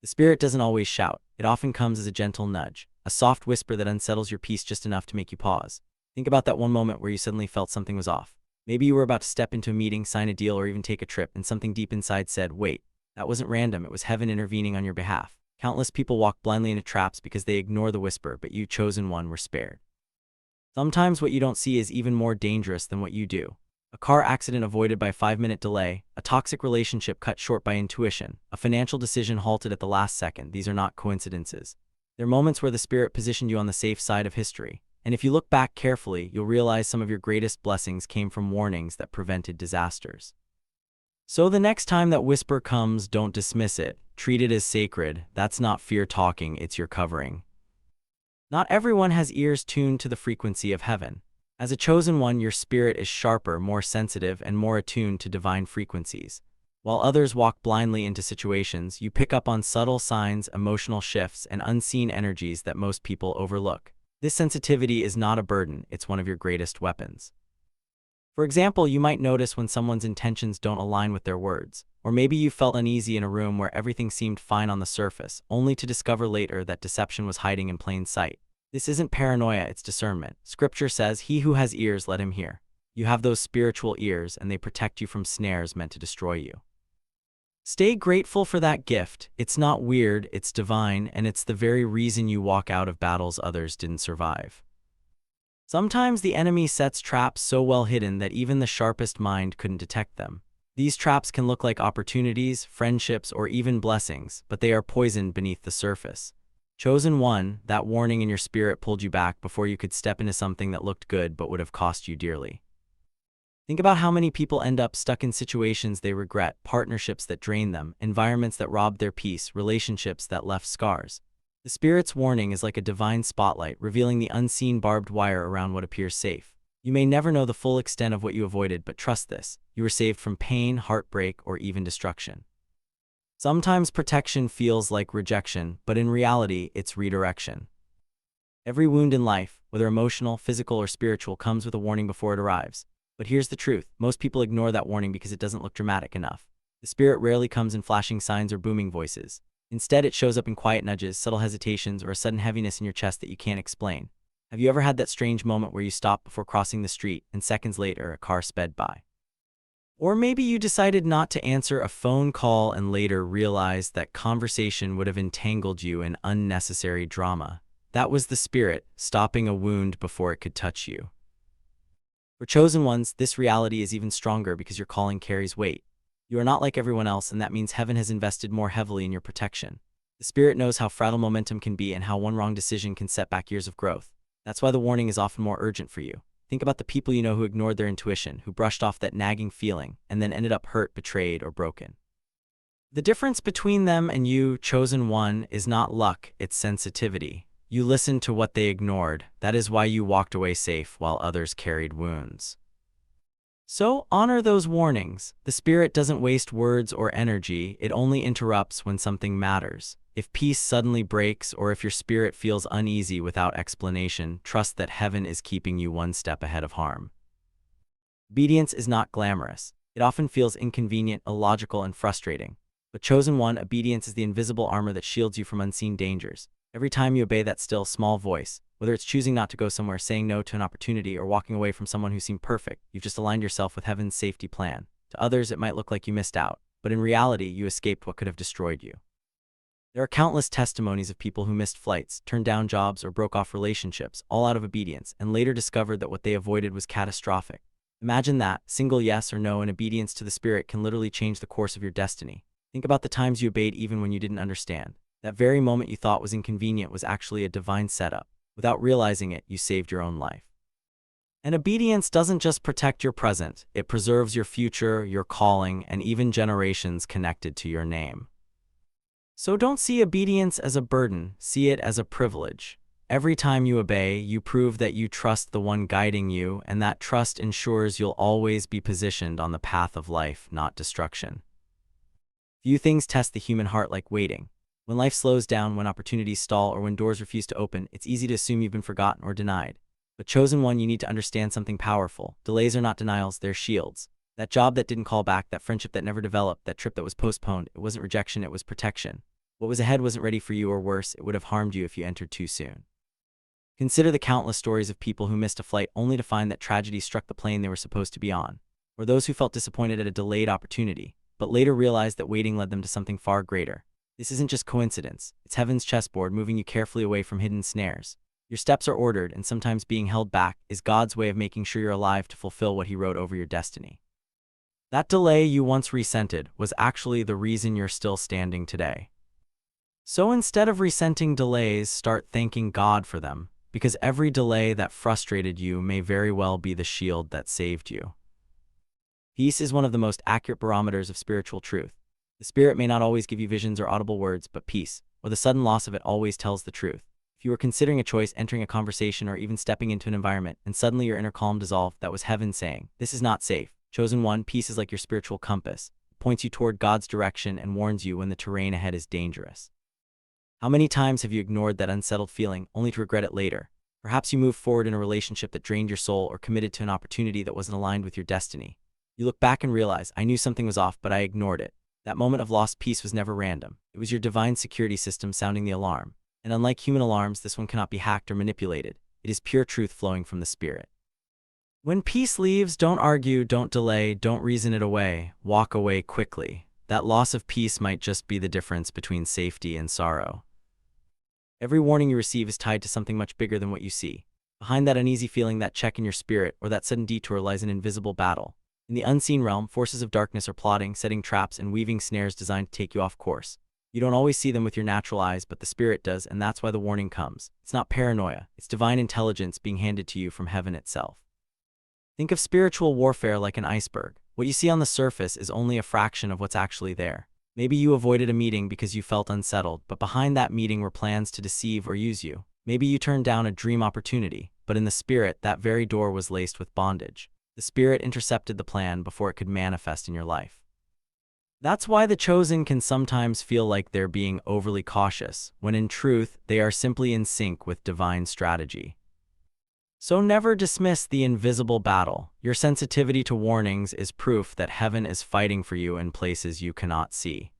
The spirit doesn't always shout. It often comes as a gentle nudge, a soft whisper that unsettles your peace just enough to make you pause. Think about that one moment where you suddenly felt something was off. Maybe you were about to step into a meeting, sign a deal, or even take a trip, and something deep inside said, wait, that wasn't random, it was heaven intervening on your behalf. Countless people walk blindly into traps because they ignore the whisper, but you, chosen one, were spared. Sometimes what you don't see is even more dangerous than what you do. A car accident avoided by a 5-minute delay, a toxic relationship cut short by intuition, a financial decision halted at the last second. These are not coincidences. They're moments where the spirit positioned you on the safe side of history. And if you look back carefully, you'll realize some of your greatest blessings came from warnings that prevented disasters. So the next time that whisper comes, don't dismiss it. Treat it as sacred. That's not fear talking, it's your covering. Not everyone has ears tuned to the frequency of heaven. As a chosen one, your spirit is sharper, more sensitive, and more attuned to divine frequencies. While others walk blindly into situations, you pick up on subtle signs, emotional shifts, and unseen energies that most people overlook. This sensitivity is not a burden, it's one of your greatest weapons. For example, you might notice when someone's intentions don't align with their words. Or maybe you felt uneasy in a room where everything seemed fine on the surface, only to discover later that deception was hiding in plain sight. This isn't paranoia, it's discernment. Scripture says, "He who has ears, let him hear." You have those spiritual ears, and they protect you from snares meant to destroy you. Stay grateful for that gift. It's not weird, it's divine, and it's the very reason you walk out of battles others didn't survive. Sometimes the enemy sets traps so well hidden that even the sharpest mind couldn't detect them. These traps can look like opportunities, friendships, or even blessings, but they are poisoned beneath the surface. Chosen one, that warning in your spirit pulled you back before you could step into something that looked good but would have cost you dearly. Think about how many people end up stuck in situations they regret, partnerships that drain them, environments that robbed their peace, relationships that left scars. The spirit's warning is like a divine spotlight, revealing the unseen barbed wire around what appears safe. You may never know the full extent of what you avoided, but trust this: you were saved from pain, heartbreak, or even destruction. Sometimes protection feels like rejection, but in reality, it's redirection. Every wound in life, whether emotional, physical, or spiritual, comes with a warning before it arrives. But here's the truth: most people ignore that warning because it doesn't look dramatic enough. The spirit rarely comes in flashing signs or booming voices. Instead, it shows up in quiet nudges, subtle hesitations, or a sudden heaviness in your chest that you can't explain. Have you ever had that strange moment where you stopped before crossing the street, and seconds later, a car sped by? Or maybe you decided not to answer a phone call and later realized that conversation would have entangled you in unnecessary drama. That was the spirit, stopping a wound before it could touch you. For chosen ones, this reality is even stronger because your calling carries weight. You are not like everyone else, and that means heaven has invested more heavily in your protection. The spirit knows how fragile momentum can be and how one wrong decision can set back years of growth. That's why the warning is often more urgent for you. Think about the people you know who ignored their intuition, who brushed off that nagging feeling, and then ended up hurt, betrayed, or broken. The difference between them and you, chosen one, is not luck, it's sensitivity. You listened to what they ignored. That is why you walked away safe while others carried wounds. So honor those warnings. The spirit doesn't waste words or energy, it only interrupts when something matters. If peace suddenly breaks, or if your spirit feels uneasy without explanation, trust that heaven is keeping you one step ahead of harm. Obedience is not glamorous. It often feels inconvenient, illogical, and frustrating. But chosen one, obedience is the invisible armor that shields you from unseen dangers. Every time you obey that still, small voice, whether it's choosing not to go somewhere, saying no to an opportunity, or walking away from someone who seemed perfect, you've just aligned yourself with heaven's safety plan. To others, it might look like you missed out, but in reality, you escaped what could have destroyed you. There are countless testimonies of people who missed flights, turned down jobs, or broke off relationships, all out of obedience, and later discovered that what they avoided was catastrophic. Imagine that. Single yes or no in obedience to the spirit can literally change the course of your destiny. Think about the times you obeyed even when you didn't understand. That very moment you thought was inconvenient was actually a divine setup. Without realizing it, you saved your own life. And obedience doesn't just protect your present, it preserves your future, your calling, and even generations connected to your name. So don't see obedience as a burden, see it as a privilege. Every time you obey, you prove that you trust the one guiding you, and that trust ensures you'll always be positioned on the path of life, not destruction. Few things test the human heart like waiting. When life slows down, when opportunities stall, or when doors refuse to open, it's easy to assume you've been forgotten or denied. But chosen one, you need to understand something powerful. Delays are not denials, they're shields. That job that didn't call back, that friendship that never developed, that trip that was postponed, it wasn't rejection, it was protection. What was ahead wasn't ready for you, or worse, it would have harmed you if you entered too soon. Consider the countless stories of people who missed a flight only to find that tragedy struck the plane they were supposed to be on, or those who felt disappointed at a delayed opportunity, but later realized that waiting led them to something far greater. This isn't just coincidence, it's heaven's chessboard moving you carefully away from hidden snares. Your steps are ordered, and sometimes being held back is God's way of making sure you're alive to fulfill what He wrote over your destiny. That delay you once resented was actually the reason you're still standing today. So instead of resenting delays, start thanking God for them, because every delay that frustrated you may very well be the shield that saved you. Peace is one of the most accurate barometers of spiritual truth. The Spirit may not always give you visions or audible words, but peace, or the sudden loss of it, always tells the truth. If you were considering a choice, entering a conversation, or even stepping into an environment, and suddenly your inner calm dissolved, that was heaven saying, "This is not safe." Chosen one, peace is like your spiritual compass. It points you toward God's direction and warns you when the terrain ahead is dangerous. How many times have you ignored that unsettled feeling, only to regret it later? Perhaps you moved forward in a relationship that drained your soul, or committed to an opportunity that wasn't aligned with your destiny. You look back and realize, "I knew something was off, but I ignored it." That moment of lost peace was never random. It was your divine security system sounding the alarm. And unlike human alarms, this one cannot be hacked or manipulated. It is pure truth flowing from the Spirit. When peace leaves, don't argue, don't delay, don't reason it away. Walk away quickly. That loss of peace might just be the difference between safety and sorrow. Every warning you receive is tied to something much bigger than what you see. Behind that uneasy feeling, that check in your spirit, or that sudden detour lies an invisible battle. In the unseen realm, forces of darkness are plotting, setting traps, and weaving snares designed to take you off course. You don't always see them with your natural eyes, but the Spirit does, and that's why the warning comes. It's not paranoia, it's divine intelligence being handed to you from heaven itself. Think of spiritual warfare like an iceberg. What you see on the surface is only a fraction of what's actually there. Maybe you avoided a meeting because you felt unsettled, but behind that meeting were plans to deceive or use you. Maybe you turned down a dream opportunity, but in the Spirit, that very door was laced with bondage. The Spirit intercepted the plan before it could manifest in your life. That's why the chosen can sometimes feel like they're being overly cautious, when in truth, they are simply in sync with divine strategy. So never dismiss the invisible battle. Your sensitivity to warnings is proof that heaven is fighting for you in places you cannot see.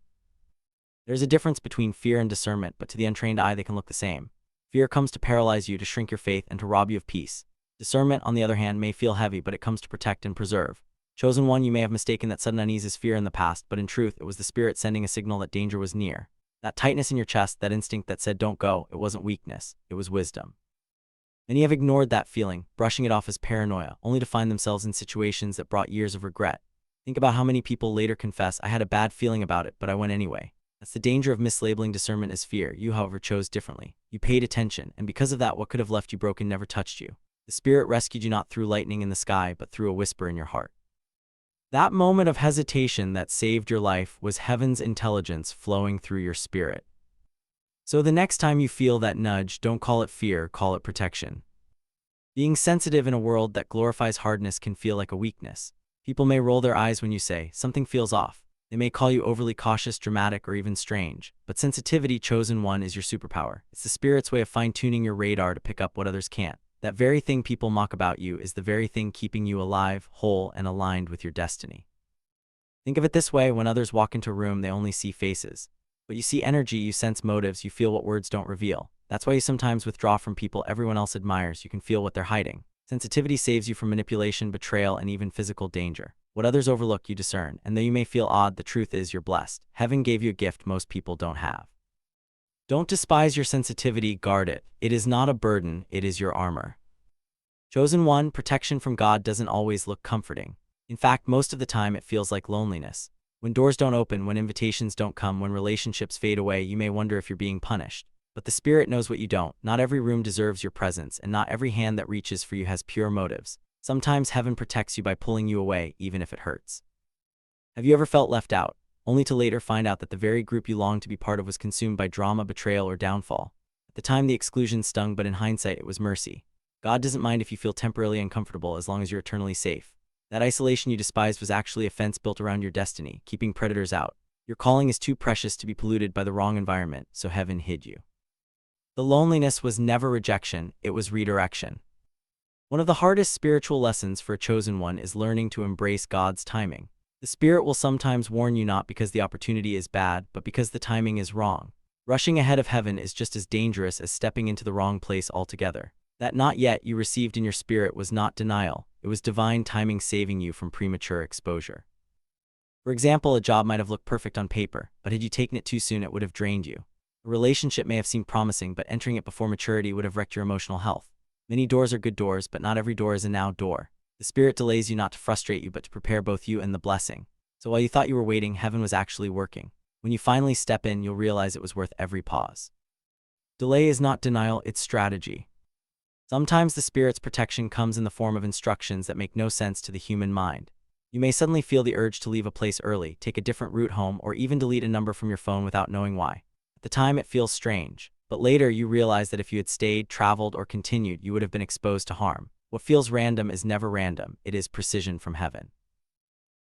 There's a difference between fear and discernment, but to the untrained eye, they can look the same. Fear comes to paralyze you, to shrink your faith, and to rob you of peace. Discernment, on the other hand, may feel heavy, but it comes to protect and preserve. Chosen one, you may have mistaken that sudden unease as fear in the past, but in truth, it was the Spirit sending a signal that danger was near. That tightness in your chest, that instinct that said don't go, it wasn't weakness, it was wisdom. Many have ignored that feeling, brushing it off as paranoia, only to find themselves in situations that brought years of regret. Think about how many people later confess, "I had a bad feeling about it, but I went anyway." That's the danger of mislabeling discernment as fear. You, however, chose differently. You paid attention, and because of that, what could have left you broken never touched you. The Spirit rescued you not through lightning in the sky, but through a whisper in your heart. That moment of hesitation that saved your life was heaven's intelligence flowing through your spirit. So the next time you feel that nudge, don't call it fear, call it protection. Being sensitive in a world that glorifies hardness can feel like a weakness. People may roll their eyes when you say, "Something feels off." They may call you overly cautious, dramatic, or even strange. But sensitivity, chosen one, is your superpower. It's the Spirit's way of fine-tuning your radar to pick up what others can't. That very thing people mock about you is the very thing keeping you alive, whole, and aligned with your destiny. Think of it this way: when others walk into a room, they only see faces. But you see energy, you sense motives, you feel what words don't reveal. That's why you sometimes withdraw from people everyone else admires. You can feel what they're hiding. Sensitivity saves you from manipulation, betrayal, and even physical danger. What others overlook, you discern, and though you may feel odd, the truth is you're blessed. Heaven gave you a gift most people don't have. Don't despise your sensitivity, guard it. It is not a burden, it is your armor. Chosen one, protection from God doesn't always look comforting. In fact, most of the time it feels like loneliness. When doors don't open, when invitations don't come, when relationships fade away, you may wonder if you're being punished. But the Spirit knows what you don't. Not every room deserves your presence, and not every hand that reaches for you has pure motives. Sometimes heaven protects you by pulling you away, even if it hurts. Have you ever felt left out, only to later find out that the very group you longed to be part of was consumed by drama, betrayal, or downfall? At the time, the exclusion stung, but in hindsight, it was mercy. God doesn't mind if you feel temporarily uncomfortable as long as you're eternally safe. That isolation you despised was actually a fence built around your destiny, keeping predators out. Your calling is too precious to be polluted by the wrong environment, so heaven hid you. The loneliness was never rejection, it was redirection. One of the hardest spiritual lessons for a chosen one is learning to embrace God's timing. The Spirit will sometimes warn you not because the opportunity is bad, but because the timing is wrong. Rushing ahead of heaven is just as dangerous as stepping into the wrong place altogether. That not yet you received in your spirit was not denial, it was divine timing saving you from premature exposure. For example, a job might have looked perfect on paper, but had you taken it too soon, it would have drained you. A relationship may have seemed promising, but entering it before maturity would have wrecked your emotional health. Many doors are good doors, but not every door is a now door. The Spirit delays you not to frustrate you, but to prepare both you and the blessing. So while you thought you were waiting, heaven was actually working. When you finally step in, you'll realize it was worth every pause. Delay is not denial, it's strategy. Sometimes the Spirit's protection comes in the form of instructions that make no sense to the human mind. You may suddenly feel the urge to leave a place early, take a different route home, or even delete a number from your phone without knowing why. At the time, it feels strange, but later you realize that if you had stayed, traveled, or continued, you would have been exposed to harm. What feels random is never random, it is precision from heaven.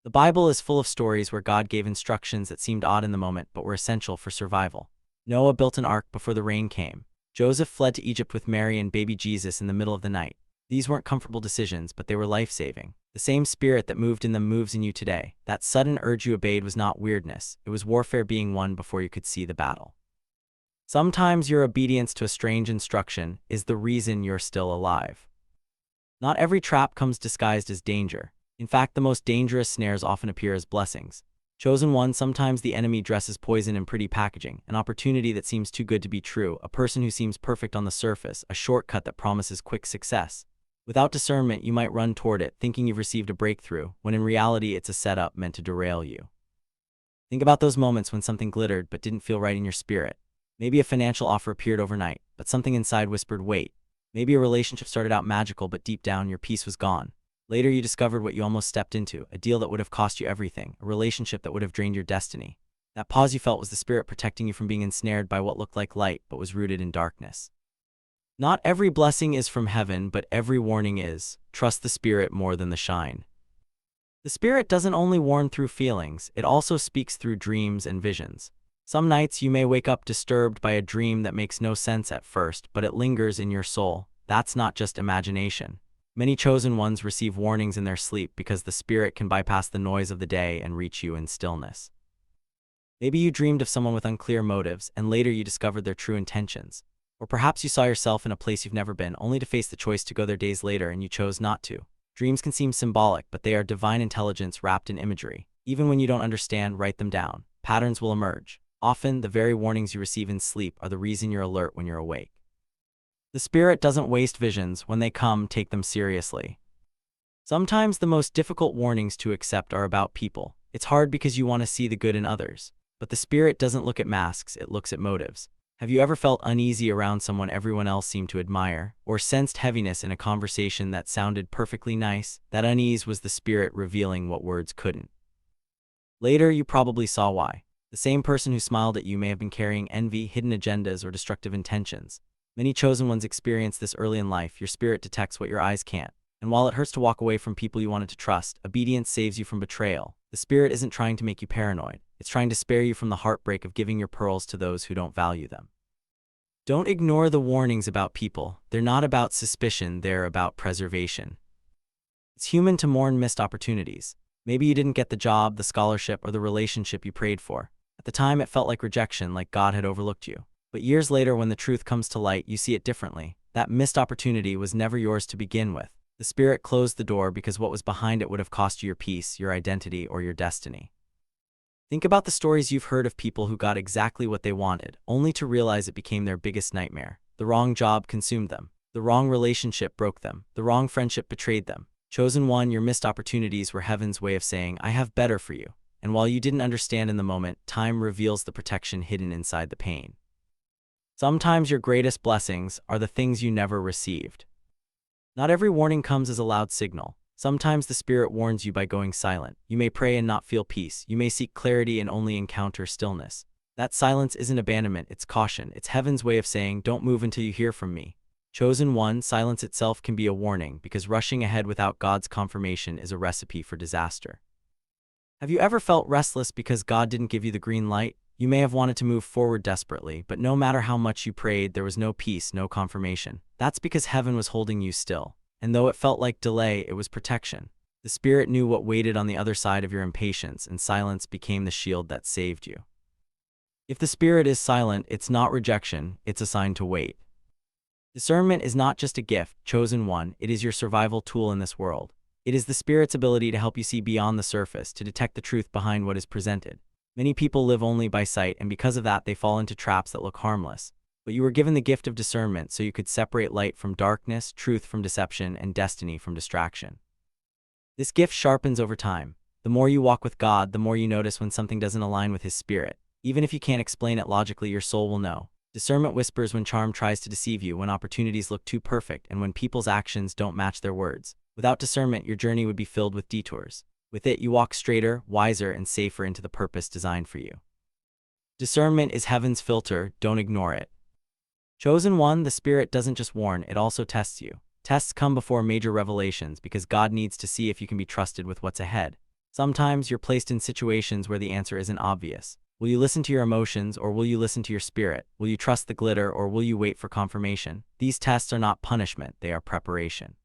The Bible is full of stories where God gave instructions that seemed odd in the moment but were essential for survival. Noah built an ark before the rain came. Joseph fled to Egypt with Mary and baby Jesus in the middle of the night. These weren't comfortable decisions, but they were life-saving. The same Spirit that moved in them moves in you today. That sudden urge you obeyed was not weirdness, it was warfare being won before you could see the battle. Sometimes your obedience to a strange instruction is the reason you're still alive. Not every trap comes disguised as danger. In fact, the most dangerous snares often appear as blessings. Chosen one, sometimes the enemy dresses poison in pretty packaging, an opportunity that seems too good to be true, a person who seems perfect on the surface, a shortcut that promises quick success. Without discernment, you might run toward it, thinking you've received a breakthrough, when in reality it's a setup meant to derail you. Think about those moments when something glittered but didn't feel right in your spirit. Maybe a financial offer appeared overnight, but something inside whispered, wait. Maybe a relationship started out magical, but deep down your peace was gone. Later you discovered what you almost stepped into, a deal that would have cost you everything, a relationship that would have drained your destiny. That pause you felt was the Spirit protecting you from being ensnared by what looked like light but was rooted in darkness. Not every blessing is from heaven, but every warning is. Trust the Spirit more than the shine. The Spirit doesn't only warn through feelings, it also speaks through dreams and visions. Some nights you may wake up disturbed by a dream that makes no sense at first, but it lingers in your soul. That's not just imagination. Many chosen ones receive warnings in their sleep because the Spirit can bypass the noise of the day and reach you in stillness. Maybe you dreamed of someone with unclear motives, and later you discovered their true intentions. Or perhaps you saw yourself in a place you've never been, only to face the choice to go there days later and you chose not to. Dreams can seem symbolic, but they are divine intelligence wrapped in imagery. Even when you don't understand, write them down. Patterns will emerge. Often, the very warnings you receive in sleep are the reason you're alert when you're awake. The Spirit doesn't waste visions. When they come, take them seriously. Sometimes the most difficult warnings to accept are about people. It's hard because you want to see the good in others. But the Spirit doesn't look at masks, it looks at motives. Have you ever felt uneasy around someone everyone else seemed to admire, or sensed heaviness in a conversation that sounded perfectly nice? That unease was the Spirit revealing what words couldn't. Later, you probably saw why. The same person who smiled at you may have been carrying envy, hidden agendas, or destructive intentions. Many chosen ones experience this early in life. Your spirit detects what your eyes can't. And while it hurts to walk away from people you wanted to trust, obedience saves you from betrayal. The Spirit isn't trying to make you paranoid. It's trying to spare you from the heartbreak of giving your pearls to those who don't value them. Don't ignore the warnings about people. They're not about suspicion, they're about preservation. It's human to mourn missed opportunities. Maybe you didn't get the job, the scholarship, or the relationship you prayed for. At the time, it felt like rejection, like God had overlooked you. But years later, when the truth comes to light, you see it differently. That missed opportunity was never yours to begin with. The Spirit closed the door because what was behind it would have cost you your peace, your identity, or your destiny. Think about the stories you've heard of people who got exactly what they wanted, only to realize it became their biggest nightmare. The wrong job consumed them. The wrong relationship broke them. The wrong friendship betrayed them. Chosen one, your missed opportunities were heaven's way of saying, I have better for you. And while you didn't understand in the moment, time reveals the protection hidden inside the pain. Sometimes your greatest blessings are the things you never received. Not every warning comes as a loud signal. Sometimes the Spirit warns you by going silent. You may pray and not feel peace. You may seek clarity and only encounter stillness. That silence isn't abandonment, it's caution. It's heaven's way of saying, don't move until you hear from me. Chosen one, silence itself can be a warning, because rushing ahead without God's confirmation is a recipe for disaster. Have you ever felt restless because God didn't give you the green light? You may have wanted to move forward desperately, but no matter how much you prayed, there was no peace, no confirmation. That's because heaven was holding you still. And though it felt like delay, it was protection. The Spirit knew what waited on the other side of your impatience, and silence became the shield that saved you. If the Spirit is silent, it's not rejection, it's a sign to wait. Discernment is not just a gift, chosen one, it is your survival tool in this world. It is the Spirit's ability to help you see beyond the surface, to detect the truth behind what is presented. Many people live only by sight, and because of that, they fall into traps that look harmless. But you were given the gift of discernment so you could separate light from darkness, truth from deception, and destiny from distraction. This gift sharpens over time. The more you walk with God, the more you notice when something doesn't align with His Spirit. Even if you can't explain it logically, your soul will know. Discernment whispers when charm tries to deceive you, when opportunities look too perfect, and when people's actions don't match their words. Without discernment, your journey would be filled with detours. With it, you walk straighter, wiser, and safer into the purpose designed for you. Discernment is heaven's filter, don't ignore it. Chosen one, the Spirit doesn't just warn, it also tests you. Tests come before major revelations because God needs to see if you can be trusted with what's ahead. Sometimes you're placed in situations where the answer isn't obvious. Will you listen to your emotions, or will you listen to your spirit? Will you trust the glitter, or will you wait for confirmation? These tests are not punishment, they are preparation.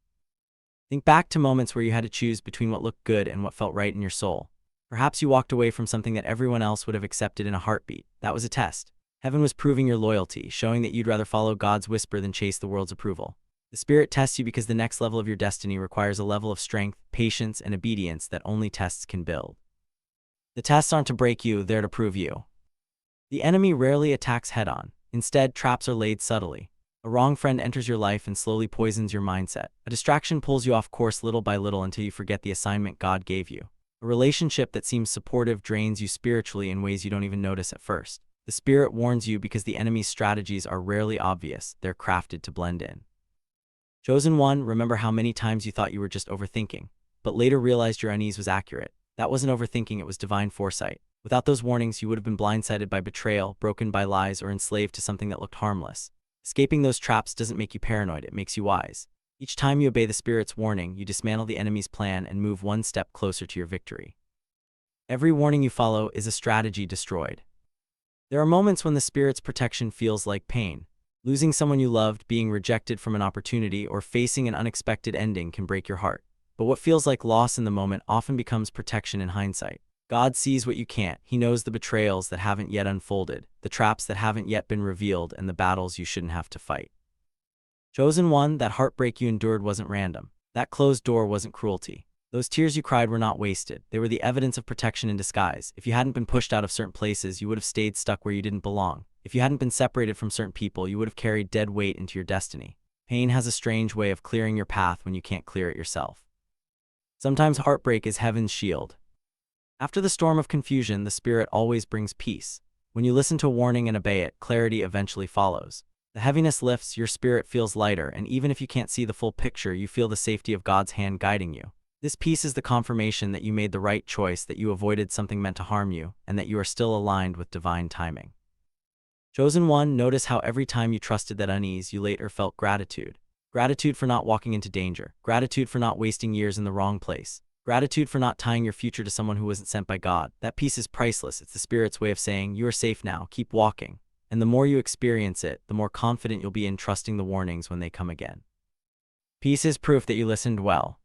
Think back to moments where you had to choose between what looked good and what felt right in your soul. Perhaps you walked away from something that everyone else would have accepted in a heartbeat. That was a test. Heaven was proving your loyalty, showing that you'd rather follow God's whisper than chase the world's approval. The Spirit tests you because the next level of your destiny requires a level of strength, patience, and obedience that only tests can build. The tests aren't to break you, they're to prove you. The enemy rarely attacks head-on. Instead, traps are laid subtly. A wrong friend enters your life and slowly poisons your mindset. A distraction pulls you off course little by little until you forget the assignment God gave you. A relationship that seems supportive drains you spiritually in ways you don't even notice at first. The Spirit warns you because the enemy's strategies are rarely obvious, they're crafted to blend in. Chosen one, remember how many times you thought you were just overthinking, but later realized your unease was accurate. That wasn't overthinking, it was divine foresight. Without those warnings, you would have been blindsided by betrayal, broken by lies, or enslaved to something that looked harmless. Escaping those traps doesn't make you paranoid, it makes you wise. Each time you obey the Spirit's warning, you dismantle the enemy's plan and move one step closer to your victory. Every warning you follow is a strategy destroyed. There are moments when the Spirit's protection feels like pain. Losing someone you loved, being rejected from an opportunity, or facing an unexpected ending can break your heart. But what feels like loss in the moment often becomes protection in hindsight. God sees what you can't. He knows the betrayals that haven't yet unfolded, the traps that haven't yet been revealed, and the battles you shouldn't have to fight. Chosen one, that heartbreak you endured wasn't random. That closed door wasn't cruelty. Those tears you cried were not wasted. They were the evidence of protection in disguise. If you hadn't been pushed out of certain places, you would have stayed stuck where you didn't belong. If you hadn't been separated from certain people, you would have carried dead weight into your destiny. Pain has a strange way of clearing your path when you can't clear it yourself. Sometimes heartbreak is heaven's shield. After the storm of confusion, the Spirit always brings peace. When you listen to a warning and obey it, clarity eventually follows. The heaviness lifts, your spirit feels lighter, and even if you can't see the full picture, you feel the safety of God's hand guiding you. This peace is the confirmation that you made the right choice, that you avoided something meant to harm you, and that you are still aligned with divine timing. Chosen one, notice how every time you trusted that unease, you later felt gratitude. Gratitude for not walking into danger. Gratitude for not wasting years in the wrong place. Gratitude for not tying your future to someone who wasn't sent by God. That peace is priceless. It's the Spirit's way of saying, you are safe now, keep walking. And the more you experience it, the more confident you'll be in trusting the warnings when they come again. Peace is proof that you listened well.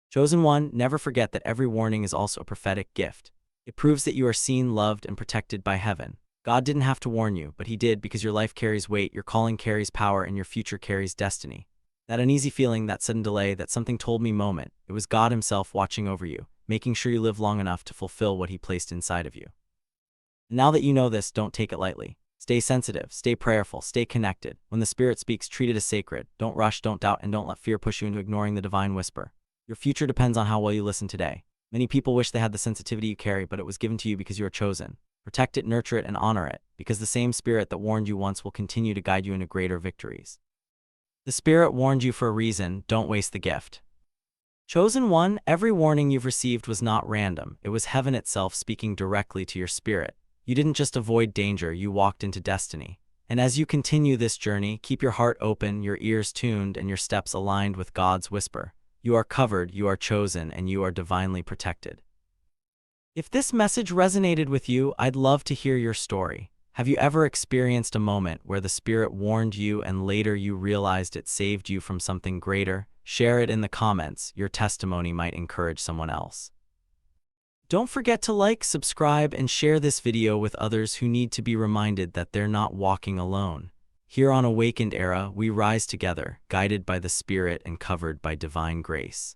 Chosen one, never forget that every warning is also a prophetic gift. It proves that you are seen, loved, and protected by heaven. God didn't have to warn you, but He did because your life carries weight, your calling carries power, and your future carries destiny. That uneasy feeling, that sudden delay, that something told me moment, it was God Himself watching over you, making sure you live long enough to fulfill what He placed inside of you. And now that you know this, don't take it lightly. Stay sensitive, stay prayerful, stay connected. When the Spirit speaks, treat it as sacred. Don't rush, don't doubt, and don't let fear push you into ignoring the divine whisper. Your future depends on how well you listen today. Many people wish they had the sensitivity you carry, but it was given to you because you are chosen. Protect it, nurture it, and honor it, because the same Spirit that warned you once will continue to guide you into greater victories. The Spirit warned you for a reason, don't waste the gift. Chosen one, every warning you've received was not random. It was heaven itself speaking directly to your spirit. You didn't just avoid danger, you walked into destiny. And as you continue this journey, keep your heart open, your ears tuned, and your steps aligned with God's whisper. You are covered, you are chosen, and you are divinely protected. If this message resonated with you, I'd love to hear your story. Have you ever experienced a moment where the Spirit warned you and later you realized it saved you from something greater? Share it in the comments. Your testimony might encourage someone else. Don't forget to like, subscribe, and share this video with others who need to be reminded that they're not walking alone. Here on Awakened Era, we rise together, guided by the Spirit and covered by divine grace.